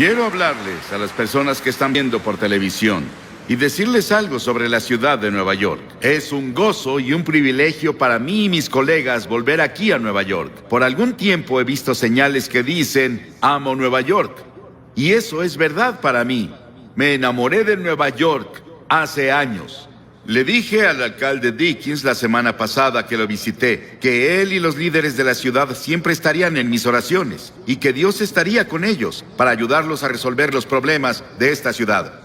Quiero hablarles a las personas que están viendo por televisión y decirles algo sobre la ciudad de Nueva York. Es un gozo y un privilegio para mí y mis colegas volver aquí a Nueva York. Por algún tiempo he visto señales que dicen, amo Nueva York. Y eso es verdad para mí. Me enamoré de Nueva York hace años. Le dije al alcalde Dickens la semana pasada que lo visité, que él y los líderes de la ciudad siempre estarían en mis oraciones y que Dios estaría con ellos para ayudarlos a resolver los problemas de esta ciudad.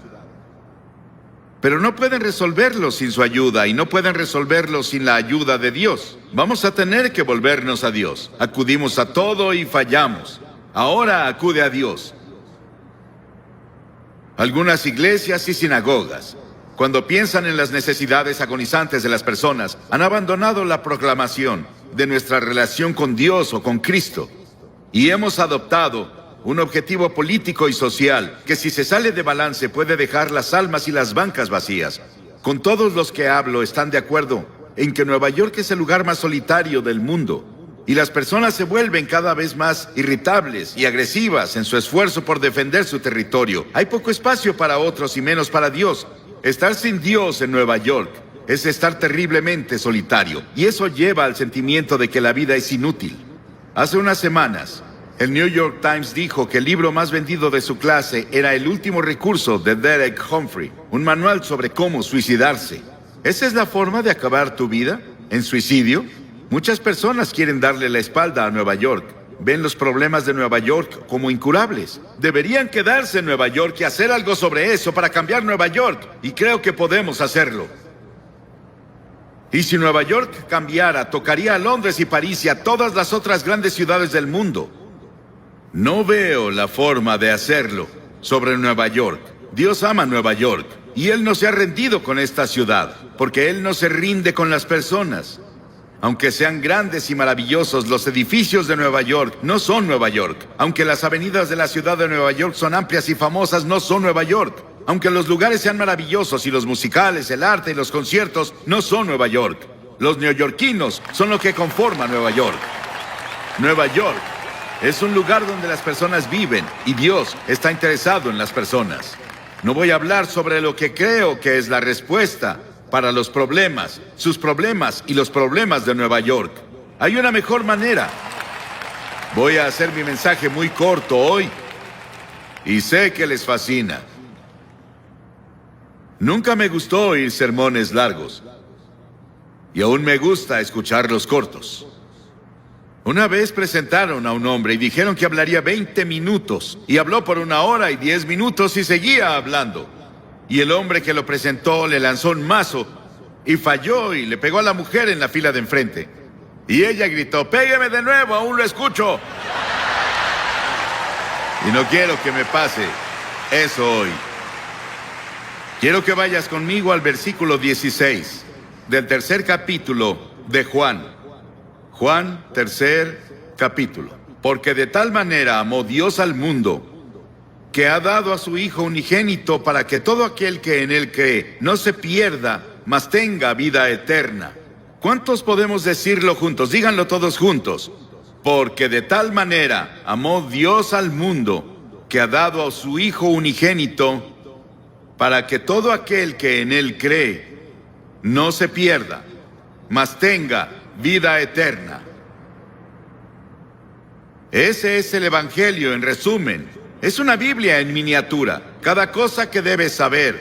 Pero no pueden resolverlos sin su ayuda y no pueden resolverlos sin la ayuda de Dios. Vamos a tener que volvernos a Dios. Acudimos a todo y fallamos. Ahora acude a Dios. Algunas iglesias y sinagogas, cuando piensan en las necesidades agonizantes de las personas, han abandonado la proclamación de nuestra relación con Dios o con Cristo. Y hemos adoptado un objetivo político y social que, si se sale de balance, puede dejar las almas y las bancas vacías. Con todos los que hablo están de acuerdo en que Nueva York es el lugar más solitario del mundo. Y las personas se vuelven cada vez más irritables y agresivas en su esfuerzo por defender su territorio. Hay poco espacio para otros y menos para Dios. Estar sin Dios en Nueva York es estar terriblemente solitario, y eso lleva al sentimiento de que la vida es inútil. Hace unas semanas, el New York Times dijo que el libro más vendido de su clase era El último recurso de Derek Humphrey, un manual sobre cómo suicidarse. ¿Esa es la forma de acabar tu vida? ¿En suicidio? Muchas personas quieren darle la espalda a Nueva York. Ven los problemas de Nueva York como incurables. Deberían quedarse en Nueva York y hacer algo sobre eso para cambiar Nueva York. Y creo que podemos hacerlo. Y si Nueva York cambiara, tocaría a Londres y París y a todas las otras grandes ciudades del mundo. No veo la forma de hacerlo sobre Nueva York. Dios ama Nueva York y Él no se ha rendido con esta ciudad, porque Él no se rinde con las personas. Aunque sean grandes y maravillosos, los edificios de Nueva York no son Nueva York. Aunque las avenidas de la ciudad de Nueva York son amplias y famosas, no son Nueva York. Aunque los lugares sean maravillosos y los musicales, el arte y los conciertos no son Nueva York. Los neoyorquinos son lo que conforma Nueva York. Nueva York es un lugar donde las personas viven y Dios está interesado en las personas. No voy a hablar sobre lo que creo que es la respuesta para los problemas, sus problemas y los problemas de Nueva York. Hay una mejor manera. Voy a hacer mi mensaje muy corto hoy y sé que les fascina. Nunca me gustó oír sermones largos y aún me gusta escucharlos cortos. Una vez presentaron a un hombre y dijeron que hablaría 20 minutos y habló por 1 hora y 10 minutos y seguía hablando. Y el hombre que lo presentó le lanzó un mazo y falló y le pegó a la mujer en la fila de enfrente. Y ella gritó, "Pégueme de nuevo, aún lo escucho". Y no quiero que me pase eso hoy. Quiero que vayas conmigo al versículo 16 del 3er capítulo de Juan. Juan, 3er capítulo. Porque de tal manera amó Dios al mundo, que ha dado a su Hijo unigénito para que todo aquel que en Él cree no se pierda, mas tenga vida eterna. ¿Cuántos podemos decirlo juntos? Díganlo todos juntos. Porque de tal manera amó Dios al mundo, que ha dado a su Hijo unigénito, para que todo aquel que en Él cree no se pierda, mas tenga vida eterna. Ese es el Evangelio en resumen. Es una Biblia en miniatura. Cada cosa que debes saber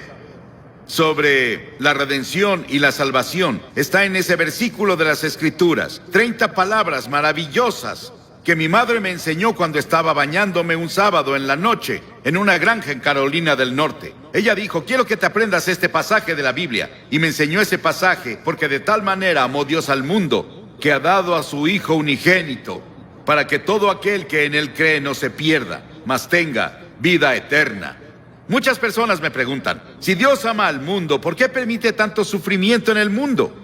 sobre la redención y la salvación está en ese versículo de las Escrituras. 30 palabras maravillosas que mi madre me enseñó cuando estaba bañándome un sábado en la noche en una granja en Carolina del Norte. Ella dijo, quiero que te aprendas este pasaje de la Biblia. Y me enseñó ese pasaje porque de tal manera amó Dios al mundo que ha dado a su Hijo unigénito para que todo aquel que en Él cree no se pierda, mas tenga vida eterna. Muchas personas me preguntan, si Dios ama al mundo, ¿por qué permite tanto sufrimiento en el mundo?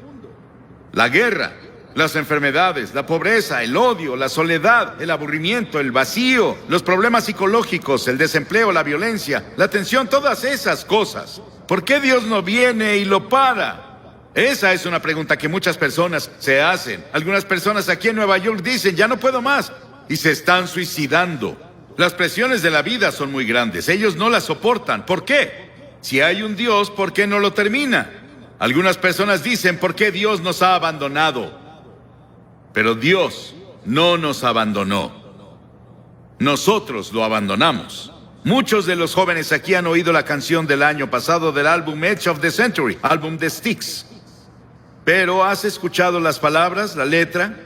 La guerra, las enfermedades, la pobreza, el odio, la soledad, el aburrimiento, el vacío, los problemas psicológicos, el desempleo, la violencia, la tensión, todas esas cosas. ¿Por qué Dios no viene y lo para? Esa es una pregunta que muchas personas se hacen. Algunas personas aquí en Nueva York dicen, ya no puedo más, y se están suicidando. Las presiones de la vida son muy grandes. Ellos no las soportan. ¿Por qué? Si hay un Dios, ¿por qué no lo termina? Algunas personas dicen, ¿por qué Dios nos ha abandonado? Pero Dios no nos abandonó. Nosotros lo abandonamos. Muchos de los jóvenes aquí han oído la canción del año pasado del álbum Edge of the Century, álbum de Styx. Pero ¿has escuchado las palabras, la letra?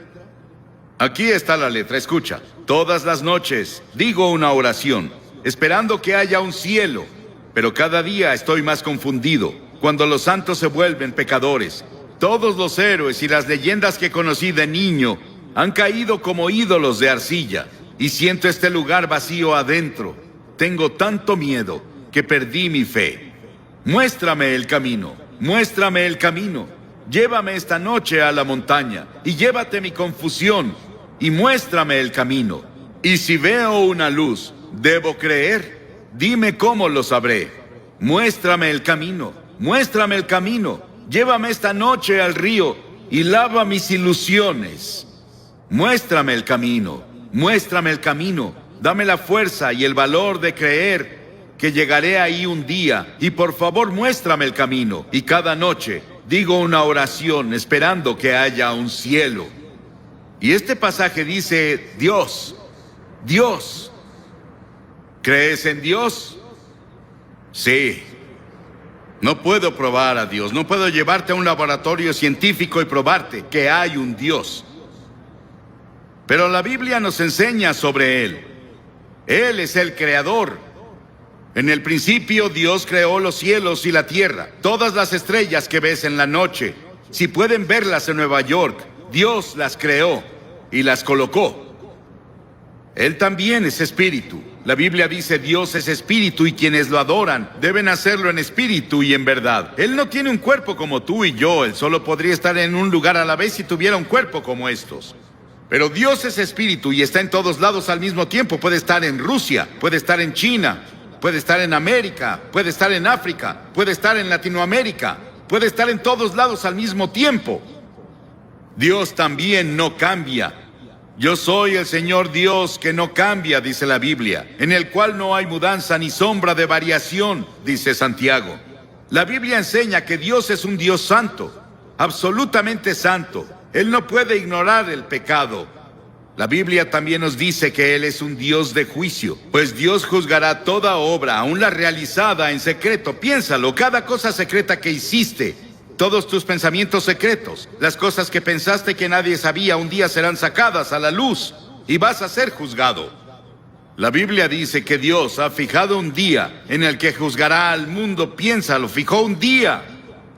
Aquí está la letra, escucha. Todas las noches digo una oración, esperando que haya un cielo, pero cada día estoy más confundido. Cuando los santos se vuelven pecadores, todos los héroes y las leyendas que conocí de niño han caído como ídolos de arcilla, y siento este lugar vacío adentro. Tengo tanto miedo que perdí mi fe. Muéstrame el camino, muéstrame el camino. Llévame esta noche a la montaña y llévate mi confusión y muéstrame el camino. Y si veo una luz, ¿debo creer? Dime cómo lo sabré. Muéstrame el camino, muéstrame el camino. Llévame esta noche al río y lava mis ilusiones. Muéstrame el camino, muéstrame el camino. Dame la fuerza y el valor de creer que llegaré ahí un día. Y por favor, muéstrame el camino. Y cada noche digo una oración esperando que haya un cielo. Y este pasaje dice, Dios, Dios. ¿Crees en Dios? Sí. No puedo probar a Dios. No puedo llevarte a un laboratorio científico y probarte que hay un Dios. Pero la Biblia nos enseña sobre Él. Él es el creador. En el principio Dios creó los cielos y la tierra. Todas las estrellas que ves en la noche, si pueden verlas en Nueva York, Dios las creó y las colocó. Él también es espíritu. La Biblia dice Dios es espíritu y quienes lo adoran deben hacerlo en espíritu y en verdad. Él no tiene un cuerpo como tú y yo. Él solo podría estar en un lugar a la vez si tuviera un cuerpo como estos. Pero Dios es espíritu y está en todos lados al mismo tiempo. Puede estar en Rusia, puede estar en China, puede estar en América, puede estar en África, puede estar en Latinoamérica, puede estar en todos lados al mismo tiempo. Dios también no cambia. Yo soy el Señor Dios que no cambia, dice la Biblia, en el cual no hay mudanza ni sombra de variación, dice Santiago. La Biblia enseña que Dios es un Dios santo, absolutamente santo. Él no puede ignorar el pecado. La Biblia también nos dice que Él es un Dios de juicio, pues Dios juzgará toda obra, aun la realizada en secreto. Piénsalo, cada cosa secreta que hiciste, todos tus pensamientos secretos, las cosas que pensaste que nadie sabía, un día serán sacadas a la luz y vas a ser juzgado. La Biblia dice que Dios ha fijado un día en el que juzgará al mundo. Piénsalo, fijó un día,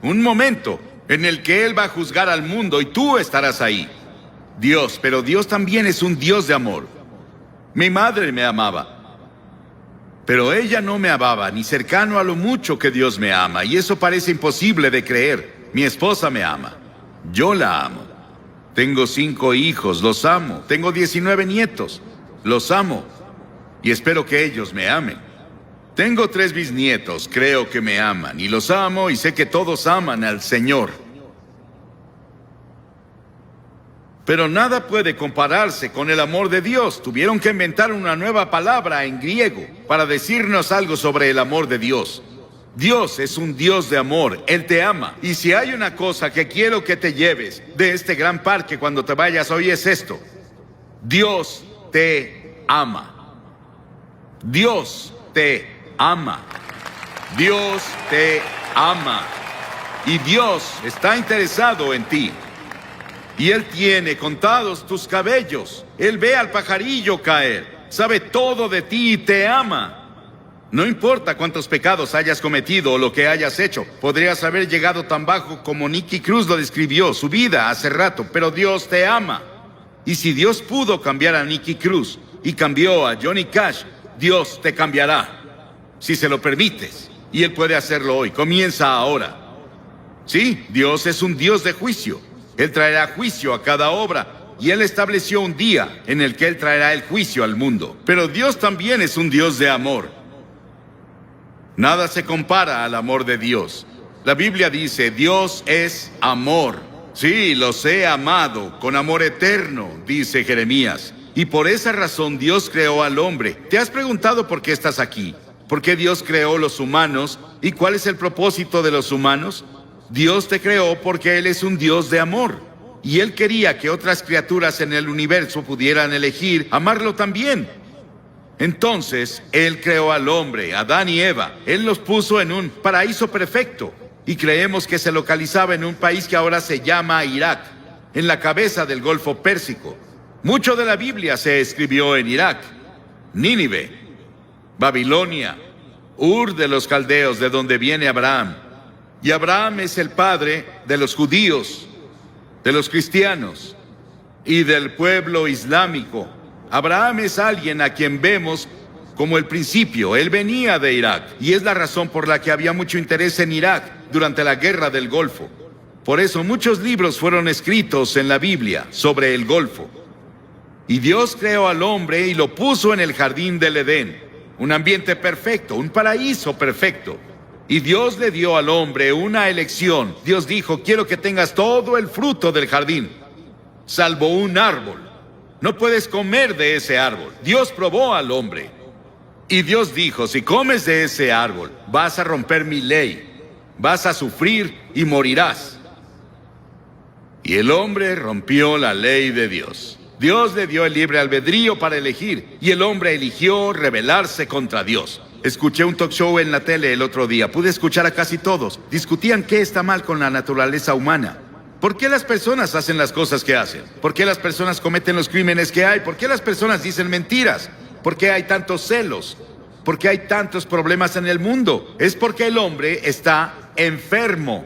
un momento en el que Él va a juzgar al mundo y tú estarás ahí. Dios, pero Dios también es un Dios de amor. Mi madre me amaba, pero ella no me amaba ni cercano a lo mucho que Dios me ama, y eso parece imposible de creer. Mi esposa me ama, yo la amo. Tengo 5 hijos, los amo. Tengo 19 nietos, los amo, y espero que ellos me amen. Tengo 3 bisnietos, creo que me aman, y los amo, y sé que todos aman al Señor. Pero nada puede compararse con el amor de Dios. Tuvieron que inventar una nueva palabra en griego para decirnos algo sobre el amor de Dios. Dios es un Dios de amor, Él te ama. Y si hay una cosa que quiero que te lleves de este gran parque cuando te vayas hoy es esto: Dios te ama. Dios te ama. Dios te ama. Y Dios está interesado en ti. Y Él tiene contados tus cabellos. Él ve al pajarillo caer. Sabe todo de ti y te ama. No importa cuántos pecados hayas cometido o lo que hayas hecho. Podrías haber llegado tan bajo como Nicky Cruz lo describió, su vida hace rato. Pero Dios te ama. Y si Dios pudo cambiar a Nicky Cruz y cambió a Johnny Cash, Dios te cambiará, si se lo permites. Y Él puede hacerlo hoy. Comienza ahora. Sí, Dios es un Dios de juicio. Él traerá juicio a cada obra, y Él estableció un día en el que Él traerá el juicio al mundo. Pero Dios también es un Dios de amor. Nada se compara al amor de Dios. La Biblia dice, Dios es amor. Sí, los he amado con amor eterno, dice Jeremías. Y por esa razón Dios creó al hombre. ¿Te has preguntado por qué estás aquí? ¿Por qué Dios creó los humanos? ¿Y cuál es el propósito de los humanos? Dios te creó porque Él es un Dios de amor. Y Él quería que otras criaturas en el universo pudieran elegir amarlo también. Entonces, Él creó al hombre, Adán y Eva. Él los puso en un paraíso perfecto. Y creemos que se localizaba en un país que ahora se llama Irak, en la cabeza del Golfo Pérsico. Mucho de la Biblia se escribió en Irak, Nínive, Babilonia, Ur de los caldeos, de donde viene Abraham. Y Abraham es el padre de los judíos, de los cristianos y del pueblo islámico. Abraham es alguien a quien vemos como el principio. Él venía de Irak y es la razón por la que había mucho interés en Irak durante la guerra del Golfo. Por eso muchos libros fueron escritos en la Biblia sobre el Golfo. Y Dios creó al hombre y lo puso en el jardín del Edén, un ambiente perfecto, un paraíso perfecto. Y Dios le dio al hombre una elección. Dios dijo: quiero que tengas todo el fruto del jardín, salvo un árbol. No puedes comer de ese árbol. Dios probó al hombre. Y Dios dijo: si comes de ese árbol, vas a romper mi ley, vas a sufrir y morirás. Y el hombre rompió la ley de Dios. Dios le dio el libre albedrío para elegir, y el hombre eligió rebelarse contra Dios. Escuché un talk show en la tele el otro día. Pude escuchar a casi todos. Discutían qué está mal con la naturaleza humana. ¿Por qué las personas hacen las cosas que hacen? ¿Por qué las personas cometen los crímenes que hay? ¿Por qué las personas dicen mentiras? ¿Por qué hay tantos celos? ¿Por qué hay tantos problemas en el mundo? Es porque el hombre está enfermo.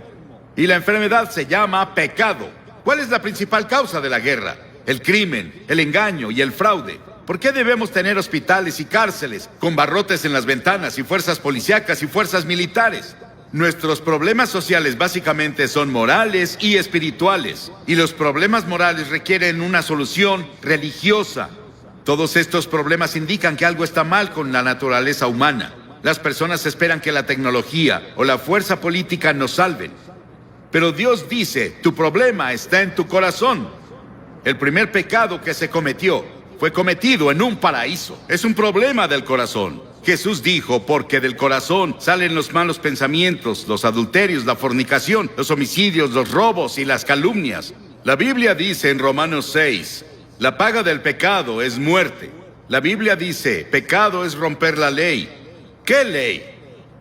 Y la enfermedad se llama pecado. ¿Cuál es la principal causa de la guerra? El crimen, el engaño y el fraude. ¿Por qué debemos tener hospitales y cárceles con barrotes en las ventanas y fuerzas policíacas y fuerzas militares? Nuestros problemas sociales básicamente son morales y espirituales. Y los problemas morales requieren una solución religiosa. Todos estos problemas indican que algo está mal con la naturaleza humana. Las personas esperan que la tecnología o la fuerza política nos salven. Pero Dios dice: tu problema está en tu corazón. El primer pecado que se cometió fue cometido en un paraíso. Es un problema del corazón. Jesús dijo: porque del corazón salen los malos pensamientos, los adulterios, la fornicación, los homicidios, los robos y las calumnias. La Biblia dice en Romanos 6, la paga del pecado es muerte. La Biblia dice: pecado es romper la ley. ¿Qué ley?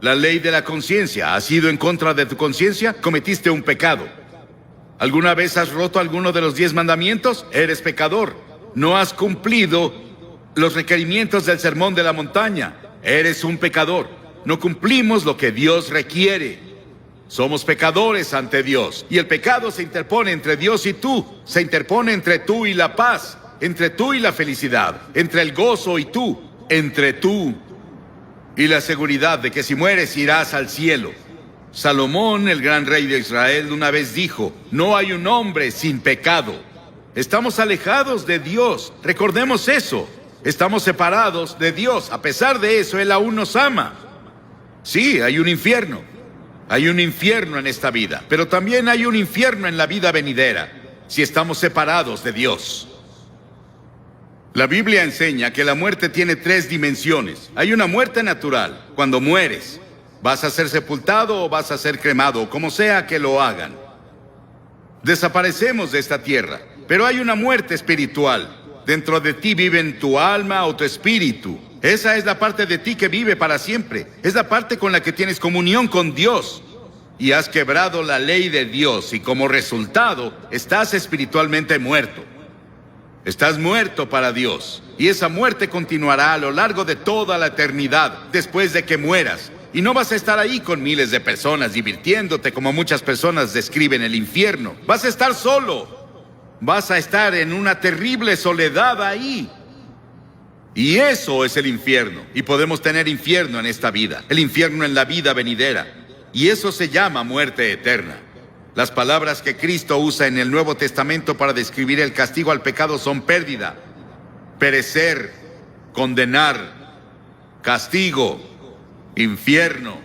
La ley de la conciencia. ¿Has ido en contra de tu conciencia? Cometiste un pecado. ¿Alguna vez has roto alguno de los 10 mandamientos? Eres pecador. No has cumplido los requerimientos del sermón de la montaña. Eres un pecador. No cumplimos lo que Dios requiere. Somos pecadores ante Dios. Y el pecado se interpone entre Dios y tú. Se interpone entre tú y la paz, entre tú y la felicidad, entre el gozo y tú, entre tú y la seguridad de que si mueres irás al cielo. Salomón, el gran rey de Israel, una vez dijo: no hay un hombre sin pecado. Estamos alejados de Dios. Recordemos eso. Estamos separados de Dios. A pesar de eso, Él aún nos ama. Sí, hay un infierno. Hay un infierno en esta vida, pero también hay un infierno en la vida venidera, si estamos separados de Dios. La Biblia enseña que la muerte tiene 3 dimensiones. Hay una muerte natural. Cuando mueres, vas a ser sepultado o vas a ser cremado, o como sea que lo hagan. Desaparecemos de esta tierra. Pero hay una muerte espiritual. Dentro de ti viven tu alma o tu espíritu. Esa es la parte de ti que vive para siempre. Es la parte con la que tienes comunión con Dios. Y has quebrado la ley de Dios y como resultado estás espiritualmente muerto. Estás muerto para Dios. Y esa muerte continuará a lo largo de toda la eternidad después de que mueras. Y no vas a estar ahí con miles de personas divirtiéndote como muchas personas describen el infierno. Vas a estar solo. Vas a estar en una terrible soledad ahí. Y eso es el infierno. Y podemos tener infierno en esta vida, el infierno en la vida venidera. Y eso se llama muerte eterna. Las palabras que Cristo usa en el Nuevo Testamento para describir el castigo al pecado son pérdida, perecer, condenar, castigo, infierno.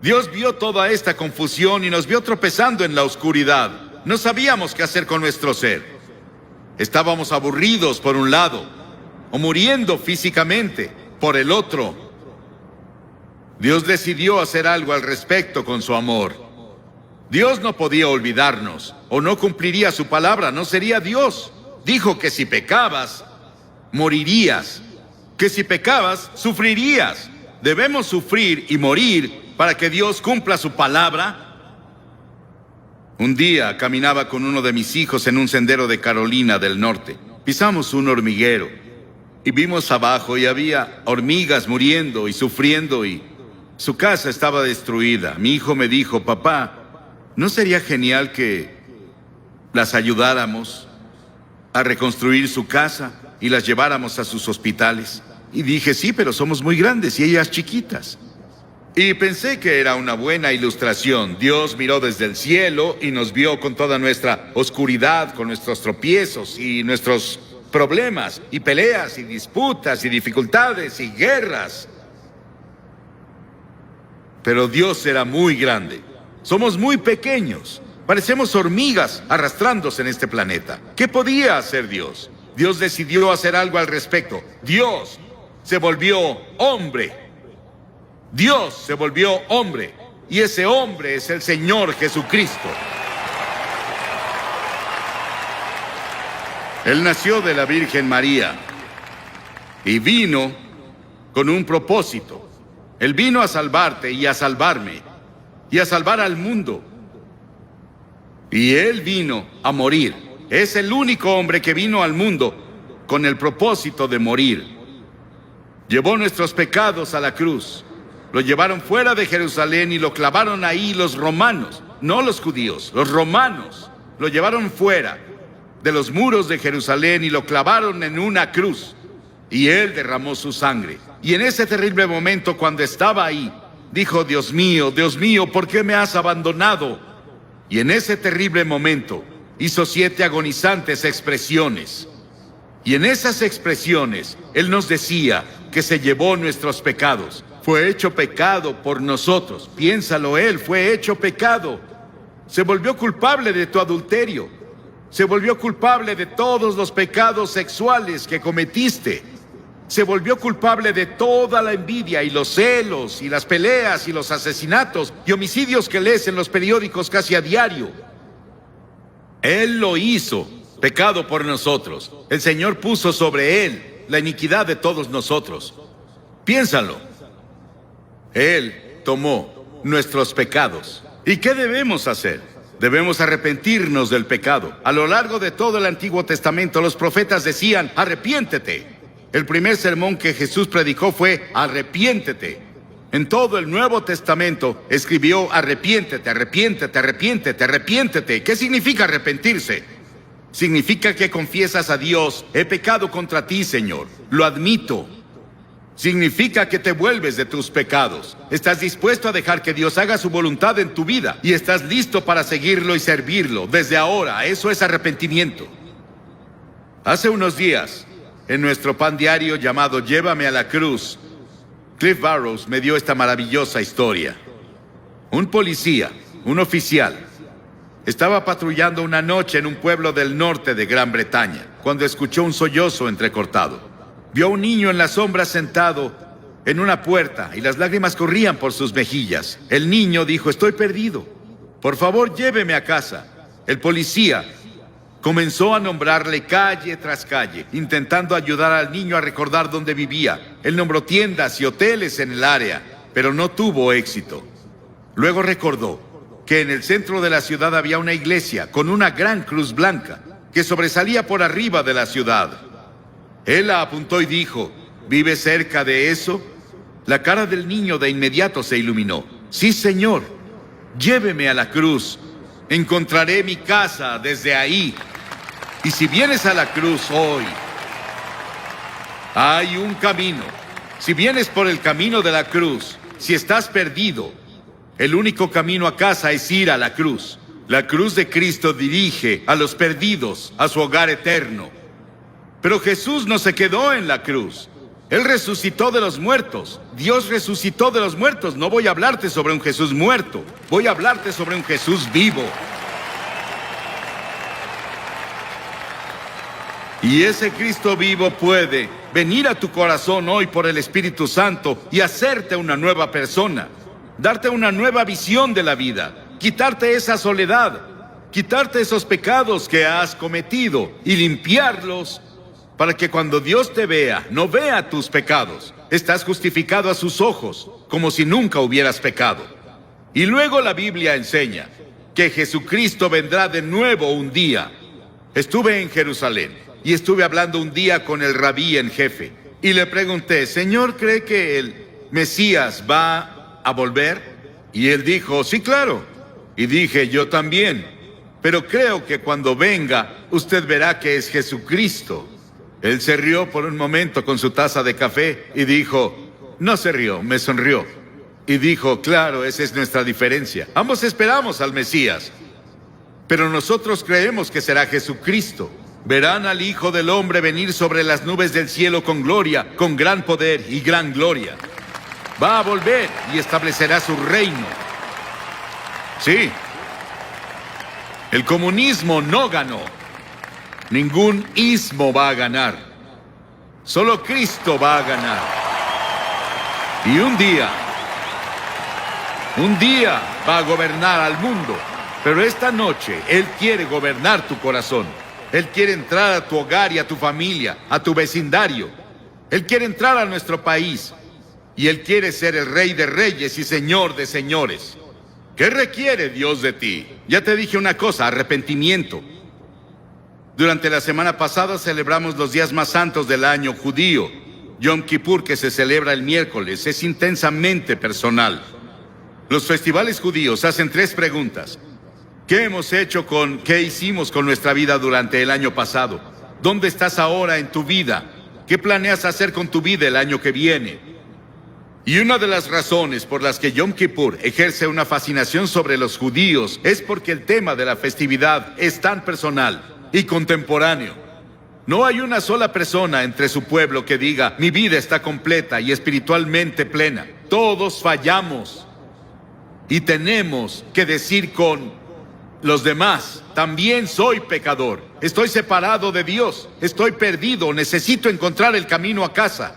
Dios vio toda esta confusión y nos vio tropezando en la oscuridad. No sabíamos qué hacer con nuestro ser. Estábamos aburridos por un lado, o muriendo físicamente por el otro. Dios decidió hacer algo al respecto con su amor. Dios no podía olvidarnos, o no cumpliría su palabra, no sería Dios. Dijo que si pecabas, morirías. Que si pecabas, sufrirías. ¿Debemos sufrir y morir para que Dios cumpla su palabra? Un día caminaba con uno de mis hijos en un sendero de Carolina del Norte. Pisamos un hormiguero y vimos abajo y había hormigas muriendo y sufriendo y su casa estaba destruida. Mi hijo me dijo: papá, ¿no sería genial que las ayudáramos a reconstruir su casa y las lleváramos a sus hospitales? Y dije: sí, pero somos muy grandes y ellas chiquitas. Y pensé que era una buena ilustración. Dios miró desde el cielo y nos vio con toda nuestra oscuridad, con nuestros tropiezos y nuestros problemas y peleas y disputas y dificultades y guerras. Pero Dios era muy grande. Somos muy pequeños. Parecemos hormigas arrastrándose en este planeta. ¿Qué podía hacer Dios? Dios decidió hacer algo al respecto. Dios se volvió hombre. Dios se volvió hombre, y ese hombre es el Señor Jesucristo. Él nació de la Virgen María y vino con un propósito. Él vino a salvarte y a salvarme y a salvar al mundo. Y Él vino a morir. Es el único hombre que vino al mundo con el propósito de morir. Llevó nuestros pecados a la cruz. Lo llevaron fuera de Jerusalén y lo clavaron ahí los romanos, no los judíos, los romanos. Lo llevaron fuera de los muros de Jerusalén y lo clavaron en una cruz. Y Él derramó su sangre. Y en ese terrible momento, cuando estaba ahí, dijo: Dios mío, ¿por qué me has abandonado? Y en ese terrible momento hizo 7 agonizantes expresiones. Y en esas expresiones Él nos decía que se llevó nuestros pecados. Fue hecho pecado por nosotros. Piénsalo, Él fue hecho pecado. Se volvió culpable de tu adulterio. Se volvió culpable de todos los pecados sexuales que cometiste. Se volvió culpable de toda la envidia y los celos y las peleas y los asesinatos y homicidios que lees en los periódicos casi a diario. Él lo hizo pecado por nosotros. El Señor puso sobre Él la iniquidad de todos nosotros. Piénsalo. Él tomó nuestros pecados. ¿Y qué debemos hacer? Debemos arrepentirnos del pecado. A lo largo de todo el Antiguo Testamento, los profetas decían: arrepiéntete. El primer sermón que Jesús predicó fue: arrepiéntete. En todo el Nuevo Testamento escribió: arrepiéntete, arrepiéntete, arrepiéntete, arrepiéntete. ¿Qué significa arrepentirse? Significa que confiesas a Dios: he pecado contra ti, Señor. Lo admito. Significa que te vuelves de tus pecados. Estás dispuesto a dejar que Dios haga su voluntad en tu vida y estás listo para seguirlo y servirlo desde ahora. Eso es arrepentimiento. Hace unos días, en nuestro pan diario llamado Llévame a la Cruz, Cliff Barrows me dio esta maravillosa historia. Un policía, un oficial, estaba patrullando una noche en un pueblo del norte de Gran Bretaña cuando escuchó un sollozo entrecortado. Vio a un niño en la sombra sentado en una puerta y las lágrimas corrían por sus mejillas. El niño dijo: estoy perdido. Por favor, lléveme a casa. El policía comenzó a nombrarle calle tras calle, intentando ayudar al niño a recordar dónde vivía. Él nombró tiendas y hoteles en el área, pero no tuvo éxito. Luego recordó que en el centro de la ciudad había una iglesia con una gran cruz blanca que sobresalía por arriba de la ciudad. Él la apuntó y dijo: ¿vive cerca de eso? La cara del niño de inmediato se iluminó. Sí, señor, lléveme a la cruz. Encontraré mi casa desde ahí. Y si vienes a la cruz hoy, hay un camino. Si vienes por el camino de la cruz, si estás perdido, el único camino a casa es ir a la cruz. La cruz de Cristo dirige a los perdidos a su hogar eterno. Pero Jesús no se quedó en la cruz. Él resucitó de los muertos. Dios resucitó de los muertos. No voy a hablarte sobre un Jesús muerto. Voy a hablarte sobre un Jesús vivo. Y ese Cristo vivo puede venir a tu corazón hoy por el Espíritu Santo y hacerte una nueva persona, darte una nueva visión de la vida, quitarte esa soledad, quitarte esos pecados que has cometido y limpiarlos para que cuando Dios te vea, no vea tus pecados. Estás justificado a sus ojos, como si nunca hubieras pecado. Y luego la Biblia enseña que Jesucristo vendrá de nuevo un día. Estuve en Jerusalén y estuve hablando un día con el rabí en jefe. Y le pregunté, Señor, ¿cree que el Mesías va a volver? Y él dijo, sí, claro. Y dije, yo también. Pero creo que cuando venga, usted verá que es Jesucristo. Él se rió por un momento con su taza de café y dijo, no se rió, me sonrió. Y dijo, claro, esa es nuestra diferencia. Ambos esperamos al Mesías, pero nosotros creemos que será Jesucristo. Verán al Hijo del Hombre venir sobre las nubes del cielo con gloria, con gran poder y gran gloria. Va a volver y establecerá su reino. Sí. El comunismo no ganó. Ningún ismo va a ganar. Solo Cristo va a ganar. Y un día va a gobernar al mundo. Pero esta noche Él quiere gobernar tu corazón. Él quiere entrar a tu hogar y a tu familia, a tu vecindario. Él quiere entrar a nuestro país. Y Él quiere ser el Rey de Reyes y Señor de Señores. ¿Qué requiere Dios de ti? Ya te dije una cosa, arrepentimiento. Durante la semana pasada celebramos los días más santos del año judío. Yom Kippur, que se celebra el miércoles, es intensamente personal. Los festivales judíos hacen 3 preguntas. ¿Qué hicimos con nuestra vida durante el año pasado? ¿Dónde estás ahora en tu vida? ¿Qué planeas hacer con tu vida el año que viene? Y una de las razones por las que Yom Kippur ejerce una fascinación sobre los judíos es porque el tema de la festividad es tan personal y contemporáneo. No hay una sola persona entre su pueblo que diga, mi vida está completa y espiritualmente plena. Todos fallamos. Y tenemos que decir con los demás, también soy pecador. Estoy separado de Dios. Estoy perdido. Necesito encontrar el camino a casa.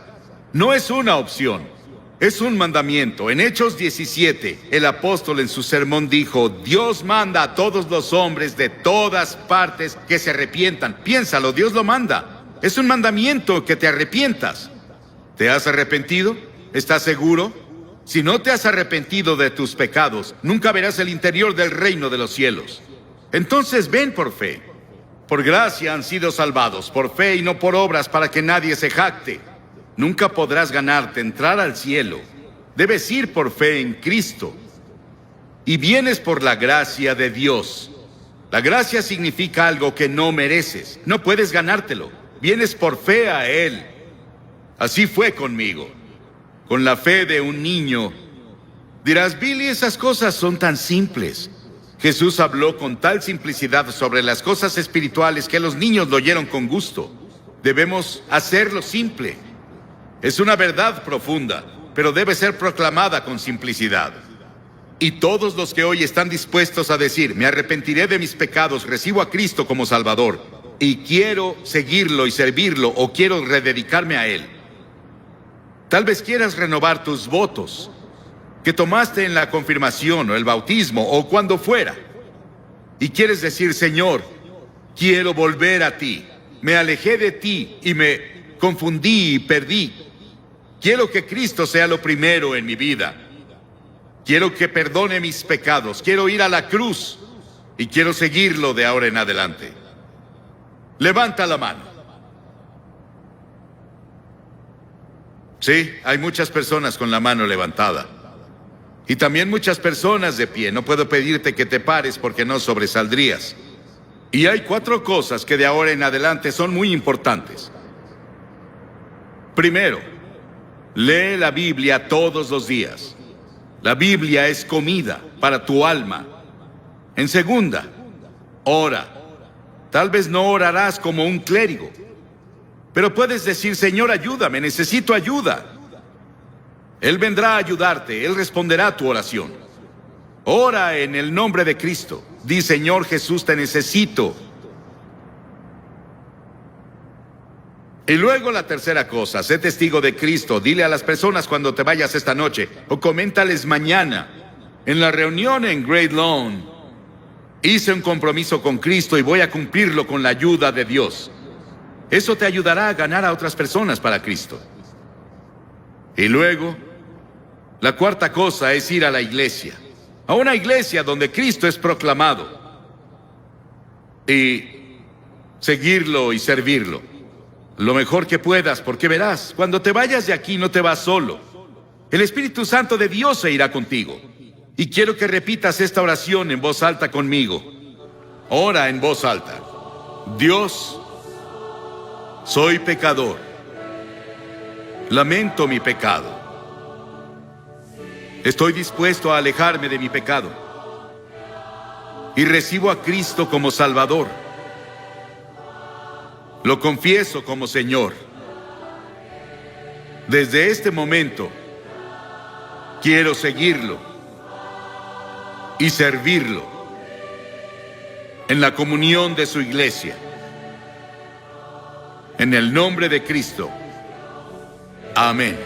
No es una opción. Es un mandamiento. En Hechos 17, el apóstol en su sermón dijo, Dios manda a todos los hombres de todas partes que se arrepientan. Piénsalo, Dios lo manda. Es un mandamiento que te arrepientas. ¿Te has arrepentido? ¿Estás seguro? Si no te has arrepentido de tus pecados, nunca verás el interior del reino de los cielos. Entonces ven por fe. Por gracia han sido salvados, por fe y no por obras, para que nadie se jacte. Nunca podrás ganarte entrar al cielo. Debes ir por fe en Cristo. Y vienes por la gracia de Dios. La gracia significa algo que no mereces. No puedes ganártelo. Vienes por fe a Él. Así fue conmigo. Con la fe de un niño. Dirás, Billy, esas cosas son tan simples. Jesús habló con tal simplicidad sobre las cosas espirituales que los niños lo oyeron con gusto. Debemos hacerlo simple. Es una verdad profunda, pero debe ser proclamada con simplicidad. Y todos los que hoy están dispuestos a decir, me arrepentiré de mis pecados, recibo a Cristo como Salvador, y quiero seguirlo y servirlo, o quiero rededicarme a Él. Tal vez quieras renovar tus votos que tomaste en la confirmación o el bautismo o cuando fuera. Y quieres decir, Señor, quiero volver a ti. Me alejé de ti y me confundí y perdí. Quiero que Cristo sea lo primero en mi vida. Quiero que perdone mis pecados. Quiero ir a la cruz y quiero seguirlo de ahora en adelante. Levanta la mano. Sí, hay muchas personas con la mano levantada. Y también muchas personas de pie. No puedo pedirte que te pares porque no sobresaldrías. Y hay 4 cosas que de ahora en adelante son muy importantes. Primero, lee la Biblia todos los días. La Biblia es comida para tu alma. En segunda, ora. Tal vez no orarás como un clérigo, pero puedes decir, Señor, ayúdame, necesito ayuda. Él vendrá a ayudarte, Él responderá a tu oración. Ora en el nombre de Cristo. Di, Señor Jesús, te necesito. Y luego la tercera cosa, sé testigo de Cristo. Dile a las personas cuando te vayas esta noche, o coméntales mañana. En la reunión en Great Lawn, hice un compromiso con Cristo y voy a cumplirlo con la ayuda de Dios. Eso te ayudará a ganar a otras personas para Cristo. Y luego, la cuarta cosa es ir a la iglesia. A una iglesia donde Cristo es proclamado. Y seguirlo y servirlo lo mejor que puedas, porque verás, cuando te vayas de aquí no te vas solo. El Espíritu Santo de Dios se irá contigo. Y quiero que repitas esta oración en voz alta conmigo. Ora en voz alta. Dios, soy pecador. Lamento mi pecado. Estoy dispuesto a alejarme de mi pecado. Y recibo a Cristo como Salvador. Lo confieso como Señor. Desde este momento, quiero seguirlo y servirlo en la comunión de su iglesia. En el nombre de Cristo. Amén.